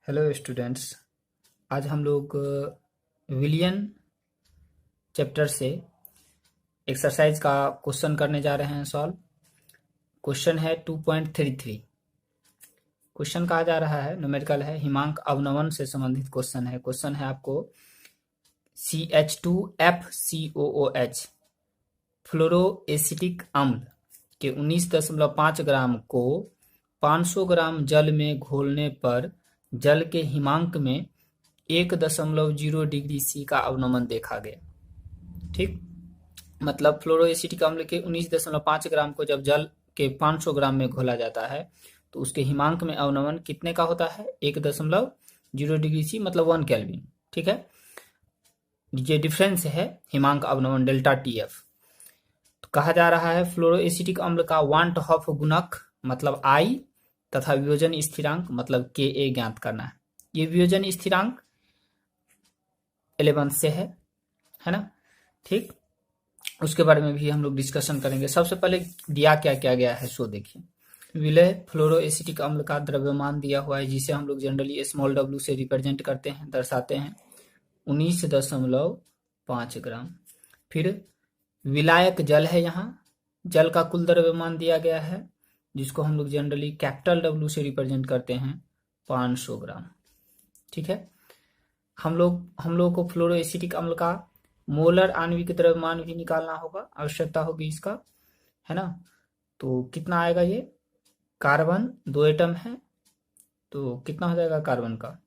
Hello students. आज हम लोग विलियन चैप्टर से एक्सरसाइज का क्वेश्चन करने जा रहे हैं सॉल्व। क्वेश्चन है 2.33। क्वेश्चन कहा जा रहा है, न्यूमेरिकल है, हिमांक अवनमन से संबंधित क्वेश्चन है। क्वेश्चन है आपको CH2FCOOH फ्लोरोएसिटिक अम्ल के 19.5 ग्राम को 500 ग्राम जल में घोलने पर जल के हिमांक में 1.0 डिग्री सी का अवनमन देखा गया। ठीक, मतलब फ्लोरोएसिटिक अम्ल के 19.5 ग्राम को जब जल के 500 ग्राम में घोला जाता है तो उसके हिमांक में अवनमन कितने का होता है? 1.0 डिग्री सी, मतलब 1 केल्विन। ठीक है, ये डिफरेंस है हिमांक अवनमन डेल्टा TF। तो कहा जा रहा है फ्लोरोएसिटिक अम्ल का वांट हॉफ गुणक मतलब I तथा वियोजन स्थिरांक मतलब Ka ज्ञात करना है। ये वियोजन स्थिरांक 11 से है ना। ठीक, उसके बारे में भी हम लोग डिस्कशन करेंगे। सबसे पहले दिया क्या क्या गया है सो देखिए। विलय फ्लोरोएसिटिक अम्ल का द्रव्यमान दिया हुआ है जिसे हम लोग जनरली स्मॉल w से रिप्रेजेंट करते हैं, दर्शाते हैं 19.5 ग्राम। फिर विलायक जल है, यहाँ जल का कुल द्रव्यमान दिया गया है जिसको हम लोग जनरली कैपिटल W से रिप्रेजेंट करते हैं 500 ग्राम। ठीक है, हम लोग को फ्लोरोएसिटिक अम्ल का मोलर आणविक द्रव्यमान भी निकालना होगा, आवश्यकता होगी इसका, है ना। तो कितना आएगा? ये कार्बन 2 एटम है तो कितना हो जाएगा कार्बन का?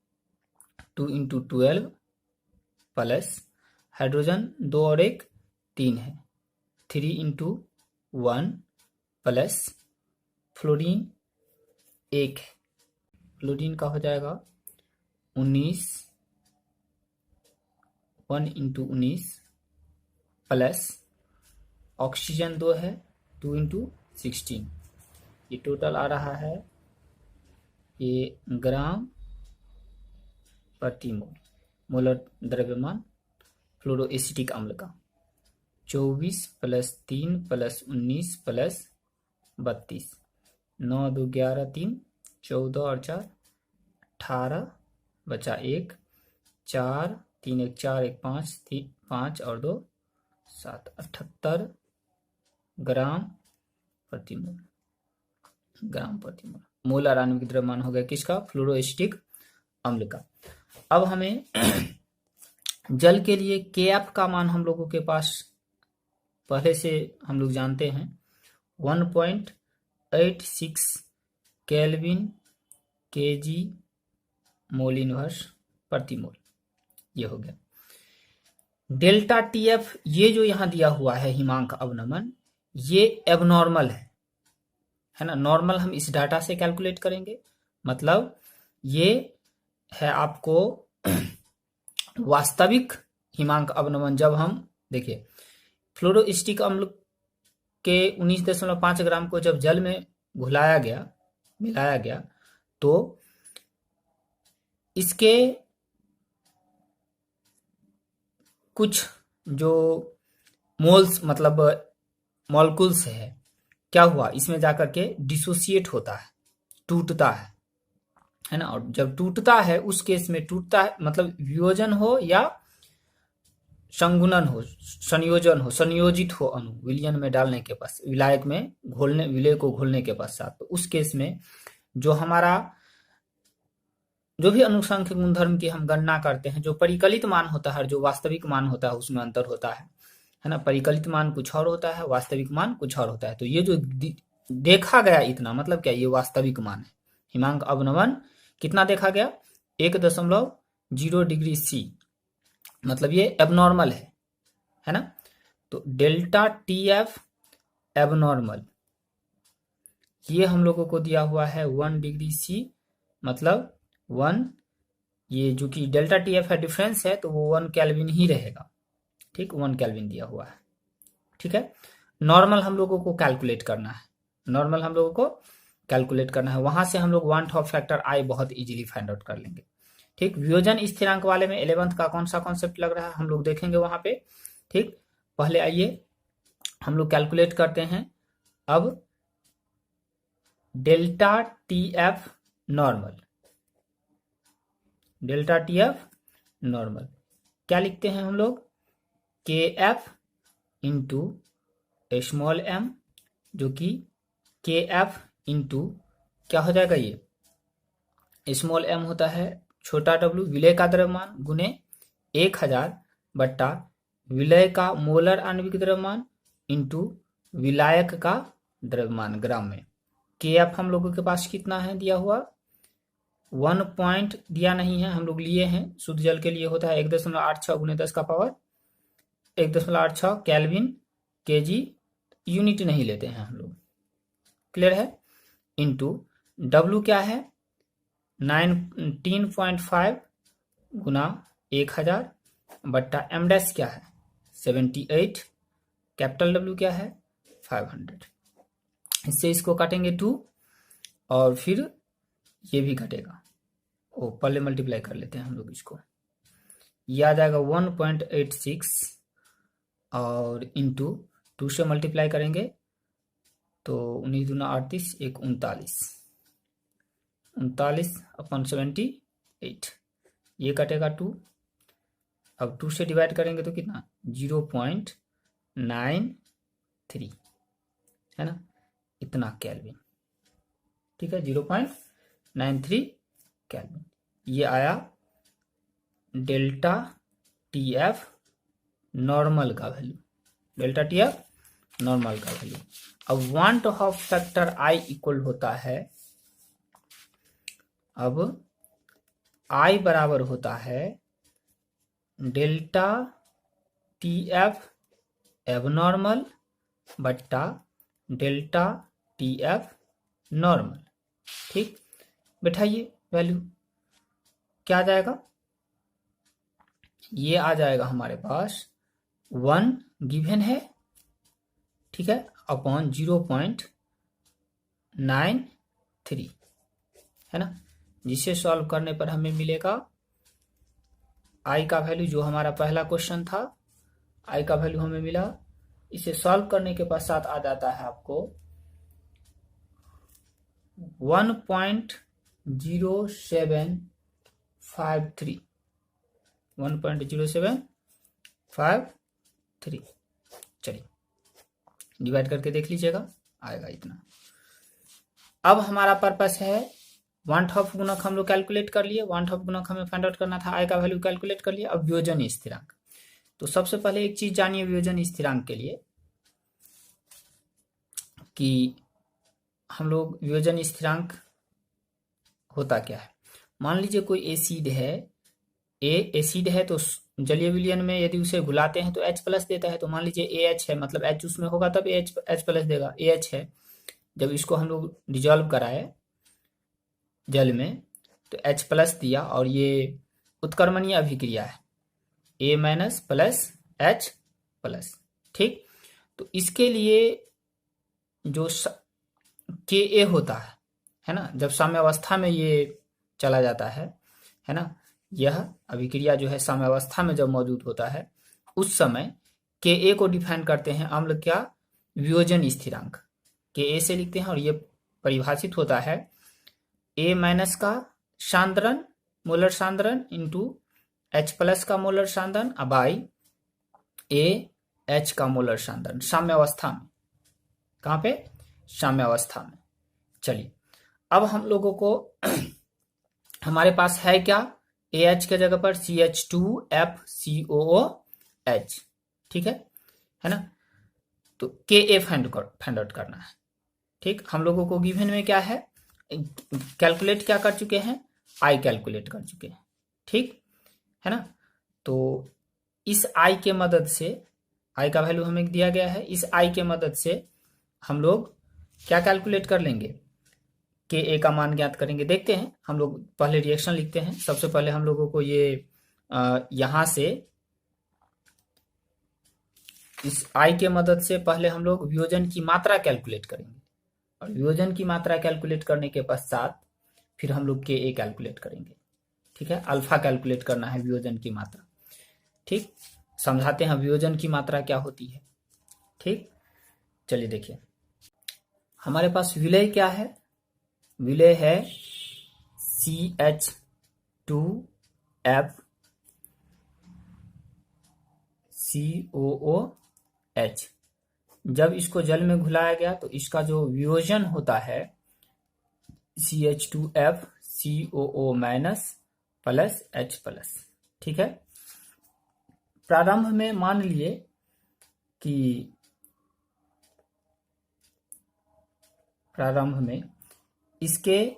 2 × 12 प्लस हाइड्रोजन 2 और 1 3 है, 3 × 1 प्लस फ्लोरीन 1 है, फ्लोरीन का हो जाएगा 19, 1 × 19 प्लस ऑक्सीजन 2 है 2 × 16। ये टोटल आ रहा है ये ग्राम प्रति मोल, मोलर द्रव्यमान फ्लोरोएसिटिक अम्ल का 24 + 3 + 19 + 32, 9 × 2 = 11, 3 14 और 4 18, बचा 1 4, 3 × 1 = 4, 1 5, 5 और 2 7, 78 ग्राम प्रति मोल। ग्राम प्रति मोल मोलर आणविक द्रव्यमान हो गया किसका? फ्लोरोएसिटिक अम्ल का। अब हमें जल के लिए Kf का मान हम लोगों के पास पहले से हम लोग जानते हैं 1.86 केल्विन kg मोल इनवर्स प्रति मोल। ये हो गया डेल्टा TF। ये जो यहाँ दिया हुआ है हिमांक अवनमन, ये एबनॉर्मल है ना। नॉर्मल हम इस डाटा से कैलकुलेट करेंगे, मतलब ये है आपको वास्तविक हिमांक अवनमन। जब हम देखिए फ्लोरोएसिटिक अम्ल के 19.5 ग्राम को जब जल में घुलाया गया, मिलाया गया, तो इसके कुछ जो मोल्स मतलब मॉलिक्यूल्स है, क्या हुआ इसमें जाकर के डिसोसिएट होता है, टूटता है ना। और जब टूटता है उस केस में टूटता है मतलब वियोजन हो या संगुणन हो, संयोजन हो, संयोजित हो अणु विलयन में डालने के पश्चात, विलायक में घोलने, विलय को घोलने के पश्चात, तो उस केस में जो हमारा जो भी अनुसंख्यक गुणधर्म की हम गणना करते हैं, जो परिकलित मान होता है, जो वास्तविक मान होता है, उसमें अंतर होता है ना। परिकलित मान कुछ और होता है, वास्तविक मान कुछ और होता है। तो ये जो देखा गया इतना, मतलब क्या? ये वास्तविक मान है। हिमांक अवनमन कितना देखा गया? 1.0 डिग्री सी, मतलब ये एबनॉर्मल है ना। तो डेल्टा TF एबनॉर्मल ये हम लोगों को दिया हुआ है 1 डिग्री सी, मतलब 1, ये जो कि डेल्टा TF है डिफरेंस है तो वो 1 केल्विन ही रहेगा। ठीक, 1 केल्विन दिया हुआ है। ठीक है, नॉर्मल हम लोगों को कैलकुलेट करना है, नॉर्मल हम लोगों को कैलकुलेट करना है। वहां से हम लोग वांट ऑफ फैक्टर I बहुत इजीली फाइंड आउट कर लेंगे। ठीक, वियोजन स्थिरांक वाले में 11th का कौन सा कॉन्सेप्ट लग रहा है हम लोग देखेंगे वहां पे। ठीक, पहले आइए हम लोग कैलकुलेट करते हैं। अब delta TF normal, delta T F normal. क्या लिखते हैं हम लोग, के एफ इंटू स्मॉल एम, जो कि के एफ इंटू क्या हो जाएगा, ये स्मॉल एम होता है छोटा डब्ल्यू विलय का द्रव्यमान गुने 1000 बट्टा विलय का मोलर आणविक द्रव्यमान इंटू विलायक का द्रव्यमान ग्राम में। के एफ हम लोगों के पास कितना है दिया हुआ, 1 पॉइंट दिया नहीं है, हम लोग लिए हैं शुद्ध जल के लिए होता है 1.86 गुने 10 का पावर 1.86 केल्विन केजी, यूनिट नहीं लेते हैं हम लोग, क्लियर है। इंटू डब्ल्यू क्या है 19.5 गुना 1000 बट्टा एम डैश क्या है 78, कैपिटल डब्ल्यू क्या है 500। इससे इसको काटेंगे 2 और फिर ये भी घटेगा, ओ पहले मल्टीप्लाई कर लेते हैं हम लोग इसको, ये आ जाएगा 1.86 और इंटू 2 से मल्टीप्लाई करेंगे तो 19 दूना 38 एक 39 अपन 78, ये कटेगा 2, अब 2 से डिवाइड करेंगे तो कितना 0.93 है ना, इतना केल्विन, ठीक है 0.93 केल्विन। ये आया डेल्टा टी एफ नॉर्मल का value, delta T F normal का वैल्यू। अब want of factor I equal होता है, अब आई बराबर होता है डेल्टा टी एफ एबनॉर्मल बट्टा डेल्टा टी एफ नॉर्मल, ठीक। बैठाइए वैल्यू क्या आ जाएगा, ये आ जाएगा हमारे पास 1 गिवन है, ठीक है, अपॉन 0.93 है ना, जिसे सॉल्व करने पर हमें मिलेगा आई का वैल्यू, जो हमारा पहला क्वेश्चन था आई का वैल्यू हमें मिला। इसे सॉल्व करने के पश्चात आ जाता है आपको 1.0753, 1.0753, चलिए डिवाइड करके देख लीजिएगा, आएगा इतना। अब हमारा पर्पस है वांट ऑफ गुणक हम लोग कैलकुलेट कर लिए, वांट ऑफ गुणक हमें फाइंड आउट करना था, आई का वैल्यू कैलकुलेट कर लिया। अब वियोजन स्थिरांक, तो सबसे पहले एक चीज जानिए वियोजन स्थिरांक के लिए कि हम लोग वियोजन स्थिरांक होता क्या है। मान लीजिए कोई एसिड है, एसिड है तो जलीय विलयन में यदि उसे घुलाते हैं तो H+ देता है, तो मान लीजिए AH है, मतलब H उसमें होगा तब H+ देगा, AH है। जब इसको हम लोग डिजॉल्व कराए जल में तो H+ दिया और ये उत्क्रमणीय अभिक्रिया है A- प्लस H+, ठीक। तो इसके लिए जो Ka होता है ना, जब साम्यावस्था में ये चला जाता है ना, यह अभिक्रिया जो है साम्यावस्था में जब मौजूद होता है उस समय Ka को डिफाइन करते हैं अम्ल क्या, वियोजन स्थिरांक, Ka से लिखते हैं और ये परिभाषित होता है A- का सांद्रण मोलर सांद्रण इंटू H+ का मोलर सांद्रण बाई AH का मोलर सांद्रण साम्यावस्था में, कहाँ पे साम्यावस्था में। चलिए अब हम लोगों को हमारे पास है क्या, AH के जगह पर CH2FCOOH, ठीक है ना, तो Ka फाइंड आउट करना है, ठीक। हम लोगों को गिवन में क्या है, कैलकुलेट क्या कर चुके हैं, आई कैलकुलेट कर चुके हैं, ठीक है ना। तो इस आई के मदद से, आई का वैल्यू हमें दिया गया है, इस आई के मदद से हम लोग क्या कैलकुलेट कर लेंगे, Ka का मान ज्ञात करेंगे। देखते हैं, हम लोग पहले रिएक्शन लिखते हैं। सबसे पहले हम लोगों को ये यहां से इस आई के मदद से पहले हम लोग वियोजन की मात्रा कैलकुलेट करेंगे और वियोजन की मात्रा कैलकुलेट करने के पश्चात फिर हम लोग Ka कैलकुलेट करेंगे, ठीक है। अल्फा कैलकुलेट करना है वियोजन की मात्रा, ठीक। समझाते हैं वियोजन की मात्रा क्या होती है, ठीक। चलिए देखिए, हमारे पास विलय क्या है, विलय है CH2 F COOH। जब इसको जल में घुलाया गया तो इसका जो वियोजन होता है CH2F COO- plus H plus. ठीक है। प्रारंभ में मान लिए कि प्रारंभ में इसके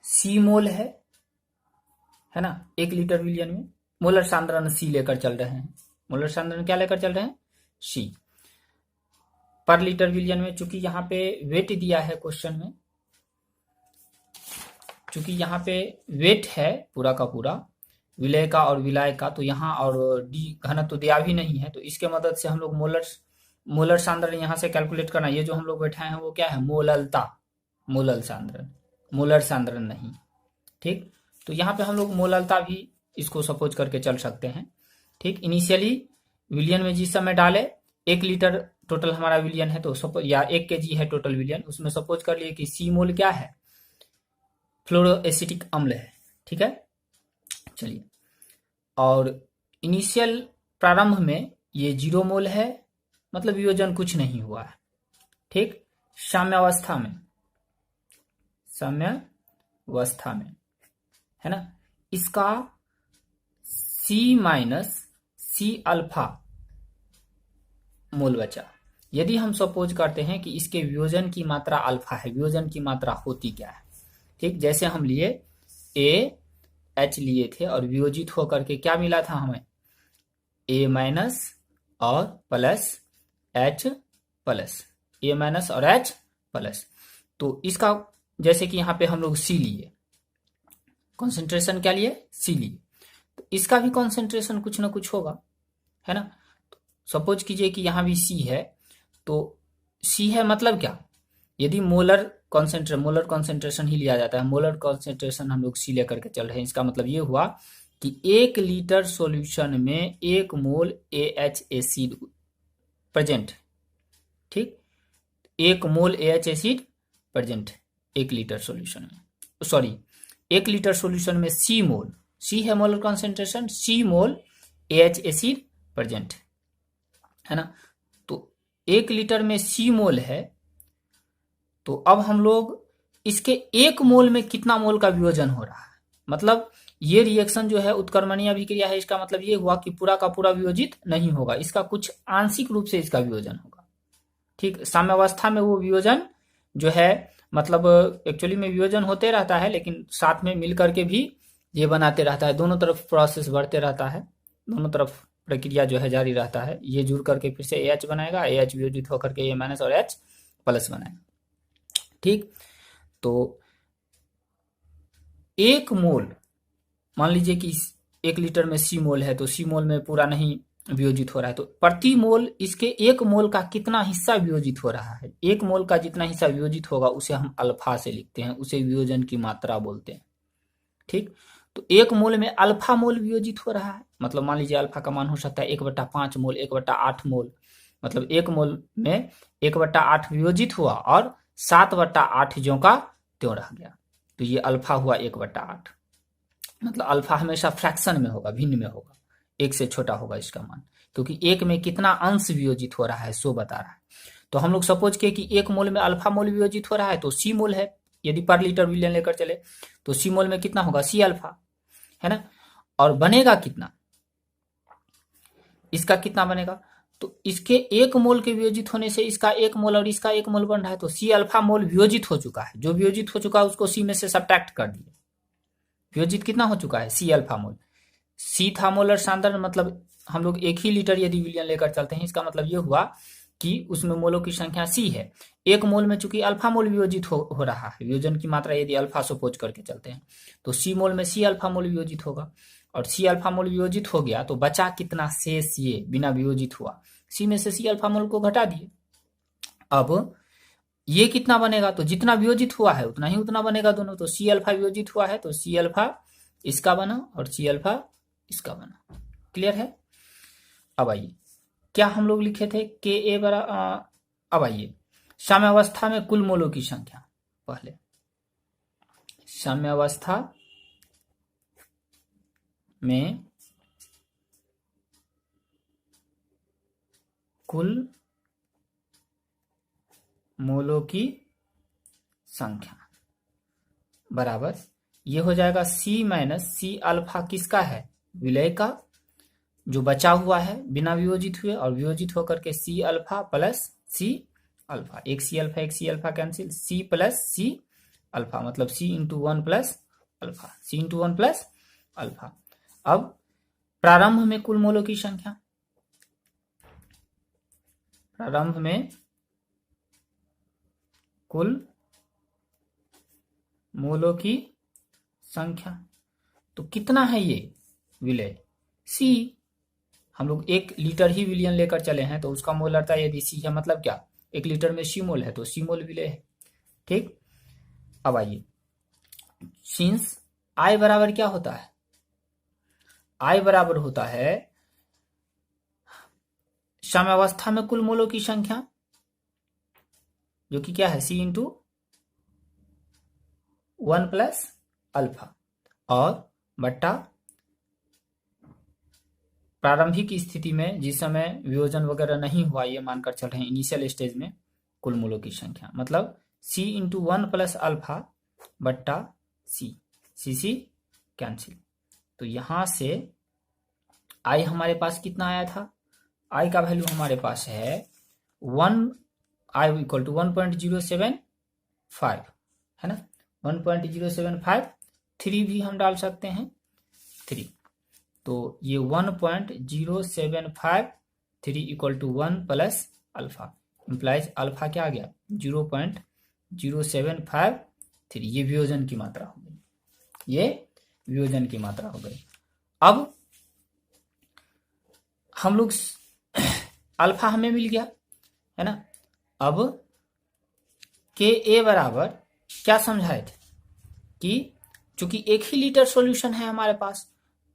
C मोल है ना, 1 लीटर विलियन में। मोलर सांद्रण C लेकर चल रहे हैं। मोलर सांद्रण क्या लेकर चल रहे हैं? C पर लीटर विलियन में। चूंकि यहाँ पे वेट दिया है क्वेश्चन में, चूंकि यहाँ पे वेट है पूरा का पूरा विलय का और विलायक का, तो यहाँ और डी घनत्व तो दिया भी नहीं है, तो इसके मदद से हम लोग मोलर सांद्रण यहाँ से कैलकुलेट करना। ये जो हम लोग बैठाए हैं वो क्या है? मोललता, मोलल सांद्रण, मोलर सांद्रण नहीं। ठीक, तो यहाँ पे हम लोग मोललता भी इसको सपोज करके चल सकते हैं। ठीक, इनिशियली विलियन में जिस समय डाले 1 लीटर टोटल हमारा विलियन है, तो सपोज या 1 kg है टोटल विलियन, उसमें सपोज कर लिए कि C मोल क्या है? फ्लोरोएसिटिक अम्ल है। ठीक है, चलिए। और इनिशियल प्रारंभ में ये 0 मोल है, मतलब वियोजन कुछ नहीं हुआ है। ठीक, साम्यावस्था में है ना, इसका C अल्फा मोल बचा। यदि हम सपोज करते हैं कि इसके वियोजन की मात्रा अल्फा है, वियोजन की मात्रा होती क्या है? ठीक, जैसे हम लिए AH लिए थे और वियोजित होकर के क्या मिला था हमें? A- और प्लस H प्लस, A- और H प्लस। तो इसका जैसे कि यहाँ पे हम लोग C लिए, कॉन्सेंट्रेशन क्या लिए? C लिए, तो इसका भी कॉन्सेंट्रेशन कुछ ना कुछ होगा, है ना। सपोज कीजिए कि यहाँ भी C है, तो C है मतलब क्या? यदि मोलर कॉन्सेंट्रेशन ही लिया जाता है, मोलर कॉन्सेंट्रेशन हम लोग C लेकर के चल रहे हैं, इसका मतलब ये हुआ कि 1 लीटर सॉल्यूशन में 1 मोल AH एसिड प्रेजेंट। ठीक, 1 मोल AH acid present 1 litre solution में, सॉरी 1 लीटर सॉल्यूशन में C मोल, C है मोलर कॉन्सेंट्रेशन, C मोल AH एसिड प्रेजेंट, है ना। तो 1 लीटर में C मोल है, तो अब हम लोग इसके 1 मोल में कितना मोल का वियोजन हो रहा है? मतलब ये रिएक्शन जो है उत्क्रमणीय अभिक्रिया है, इसका मतलब ये हुआ कि पूरा का पूरा वियोजित नहीं होगा, इसका कुछ आंशिक रूप से इसका वियोजन होगा। ठीक, साम्यावस्था में वो वियोजन जो है, मतलब एक्चुअली में वियोजन होते रहता है, लेकिन साथ में मिल करके भी ये बनाते रहता है, दोनों तरफ प्रोसेस बढ़ते रहता है, दोनों तरफ प्रक्रिया जो है जारी रहता है। ये जुड़ करके फिर से AH बनाएगा, AH वियोजित होकर के A- और H प्लस बनाएगा। ठीक, तो 1 मोल, मान लीजिए कि 1 लीटर में C मोल है, तो C मोल में पूरा नहीं वियोजित हो रहा है, तो प्रति मोल इसके 1 मोल का कितना हिस्सा वियोजित हो रहा है? 1 मोल का जितना हिस्सा वियोजित होगा उसे हम अल्फा से लिखते हैं, उसे वियोजन की मात्रा बोलते हैं। ठीक, तो 1 मोल में अल्फा मोल वियोजित हो रहा है, मतलब मान लीजिए अल्फा का मान हो सकता है 1/5 मोल, 1/8 मोल, मतलब 1 मोल में 1/8 वियोजित हुआ और 7/8 ज्यों का त्यों रह गया, तो ये अल्फा हुआ 1/8। मतलब अल्फा हमेशा फ्रैक्शन में होगा, भिन्न में होगा, 1 से छोटा होगा इसका मान, क्योंकि 1 में कितना अंश वियोजित हो रहा है सो बता रहा है। तो हम लोग सपोज किए कि 1 मोल में अल्फा मोल वियोजित हो रहा है, तो C मोल है, यदि पर लीटर विलियन लेकर चले तो C मोल में कितना होगा? C अल्फा, है ना। और बनेगा कितना? इसका कितना बनेगा? तो इसके 1 मोल के वियोजित होने से इसका 1 मोल और इसका 1 मोल बन रहा है, तो C अल्फा मोल वियोजित हो चुका है। जो वियोजित हो चुका है उसको C में से सब्ट्रैक्ट कर दिए, वियोजित कितना हो चुका है? C अल्फा मोल। C था मोलर सांद्रण, मतलब हम लोग 1 ही लीटर यदि विलियन लेकर चलते हैं, इसका मतलब ये हुआ कि उसमें मोलों की संख्या C है। 1 मोल में चूंकि अल्फा मोल वियोजित हो रहा है, वियोजन की मात्रा यदि अल्फा सपोज करके चलते हैं, तो C मोल में C अल्फा मोल वियोजित होगा, और C अल्फा मोल वियोजित हो गया तो बचा कितना? शेष ये बिना वियोजित हुआ, C में से C अल्फा मोल को घटा दिए। अब ये कितना बनेगा? तो जितना वियोजित हुआ है उतना ही उतना बनेगा दोनों, तो C अल्फा वियोजित हुआ है तो C अल्फा इसका बना और C अल्फा इसका बना। क्लियर है? अब आइए, क्या हम लोग लिखे थे? Ka बरा, अब आइए साम्यावस्था में कुल मोलों की संख्या, पहले साम्यावस्था में कुल मोलों की संख्या बराबर ये हो जाएगा C माइनस सी अल्फा, किसका है, विलय का, जो बचा हुआ है बिना वियोजित हुए, और वियोजित होकर के C alpha plus C alpha, एक C alpha cancel, C plus C alpha मतलब C into 1 plus alpha, C into 1 plus alpha. अब प्रारंभ में कुल मोलों की संख्या, प्रारंभ में कुल मोलों की संख्या, तो कितना है ये विलय, C, हम लोग 1 लीटर ही विलयन लेकर चले हैं तो उसका मोलरता यदि C है, मतलब क्या 1 लीटर में C मोल है तो C मोल विलय है। ठीक, अब आइए, सिंस I बराबर क्या होता है, I बराबर होता है साम्यावस्था में कुल मोलों की संख्या, जो कि क्या है C इंटू 1 प्लस अल्फा, और बट्टा प्रारंभिक स्थिति में जिस समय वियोजन वगैरह नहीं हुआ, ये मानकर चल रहे हैं इनिशियल स्टेज में, कुल मोलों की संख्या मतलब C इंटू 1 प्लस अल्फा बट्टा C कैंसिल। तो यहां से I हमारे पास कितना आया था, I का वैल्यू हमारे पास है 1, I इक्वल टू 1.075 है ना, 1.075, 3 भी हम डाल सकते हैं 3, तो ये 1.075 3 equal to 1 plus alpha, implies alpha क्या आ गया 0.075 3, ये वियोजन की मात्रा हो गई, ये वियोजन की मात्रा हो गई। अब हम लोग अल्फा हमें मिल गया है ना, अब के ए बराबर क्या समझाए थे कि चूंकि 1 ही लीटर सॉल्यूशन है हमारे पास,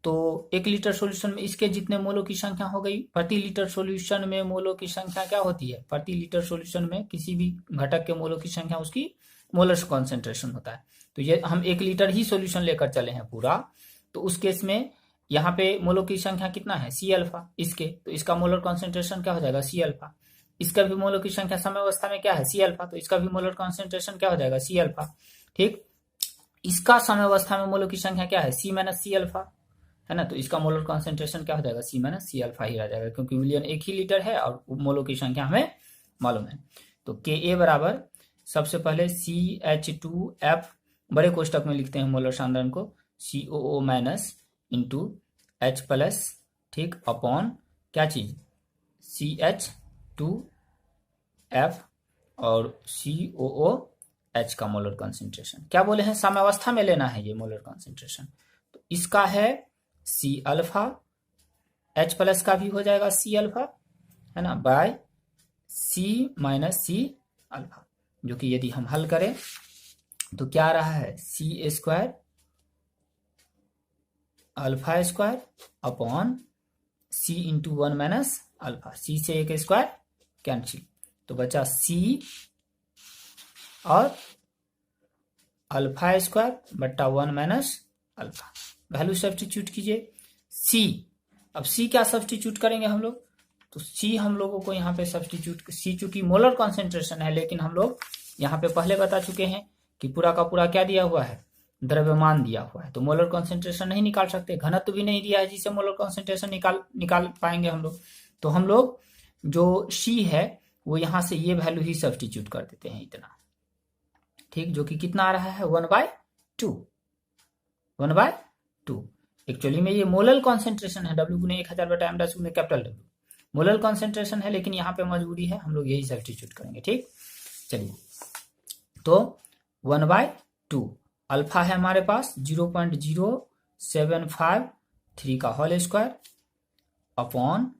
तो 1 लीटर सॉल्यूशन में इसके जितने मोलों की संख्या हो गई, प्रति लीटर सॉल्यूशन में मोलों की संख्या क्या होती है, प्रति लीटर सॉल्यूशन में किसी भी घटक के मोलों की संख्या उसकी मोलर कॉन्सेंट्रेशन होता है। तो ये हम 1 लीटर ही सॉल्यूशन लेकर चले हैं पूरा, तो उस केस में यहाँ पे मोलों की संख्या कितना है C अल्फा इसके, तो इसका मोलर कॉन्सेंट्रेशन क्या हो जाएगा C अल्फा, इसका भी मोलों की संख्या साम्यावस्था में क्या है C अल्फा, तो इसका भी मोलर कॉन्सेंट्रेशन क्या हो जाएगा C अल्फा। ठीक, इसका साम्यावस्था में मोलों की संख्या क्या है C माइनस C अल्फा है ना, तो इसका मोलर कॉन्सेंट्रेशन क्या हो जाएगा C माइनस C अल्फा ही रह जाएगा, क्योंकि विलयन 1 ही लीटर है और मोलों की संख्या हमें मालूम है। तो Ka बराबर सबसे पहले CH2F बड़े कोष्टक में लिखते हैं मोलर सांद्रण को, COO minus into H plus, ठीक, अपॉन क्या चीज CH2F और COOH का मोलर कॉन्सेंट्रेशन, क्या बोले हैं साम्यावस्था में लेना है ये मोलर कॉन्सेंट्रेशन, तो इसका है C अल्फा, H प्लस का भी हो जाएगा C अल्फा है ना, by C minus C alpha, जो कि यदि हम हल करें तो क्या आ रहा है C square alpha square upon C into 1 minus alpha, C से 1 स्क्वायर कैंसिल, तो बचा C और अल्फा स्क्वायर बट्टा 1 माइनस अल्फा, वैल्यू सब्स्टिट्यूट कीजिए C, अब C क्या सब्स्टिट्यूट करेंगे हम लोग, तो C हम लोगों को यहाँ पे सब्स्टिट्यूट, C चूंकि मोलर कॉन्सेंट्रेशन है, लेकिन हम लोग यहाँ पे पहले बता चुके हैं कि पूरा का पूरा क्या दिया हुआ है, द्रव्यमान दिया हुआ है, तो मोलर कॉन्सेंट्रेशन नहीं निकाल सकते, घनत्व भी नहीं दिया है जिससे मोलर कॉन्सेंट्रेशन निकाल पाएंगे हम लोग, तो हम लोग जो C है वो यहाँ से ये वैल्यू ही सब्स्टिट्यूट कर देते हैं इतना, ठीक, जो कि कितना आ रहा है 1/2, 1/2, एक्चुअली में ये मोलर कॉन्सेंट्रेशन है, W गुने 1000 बटा m गुने कैपिटल W मोलर कॉन्सेंट्रेशन है, लेकिन यहाँ पे मजबूरी है हम लोग यही सब्स्टिट्यूट करेंगे। ठीक, चलिए, तो 1/2 अल्फा है हमारे पास 0.0753 का होल स्क्वायर अपॉन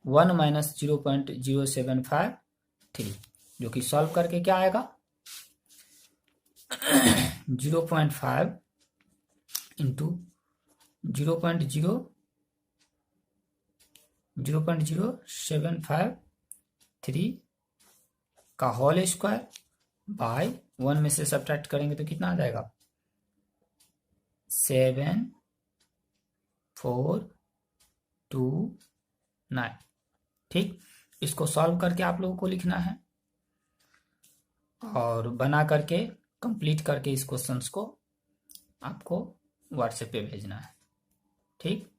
1 माइनस 0.0753, जो कि सॉल्व करके क्या आएगा 0.5 इंटू 0.075 3 का होल स्क्वायर बाय 1 में से सब्ट्रैक्ट करेंगे तो कितना आ जाएगा 7 4 2 9। ठीक, इसको सॉल्व करके आप लोगों को लिखना है और बना करके कंप्लीट करके इस क्वेश्चंस को आपको व्हाट्सएप पे भेजना है। ठीक।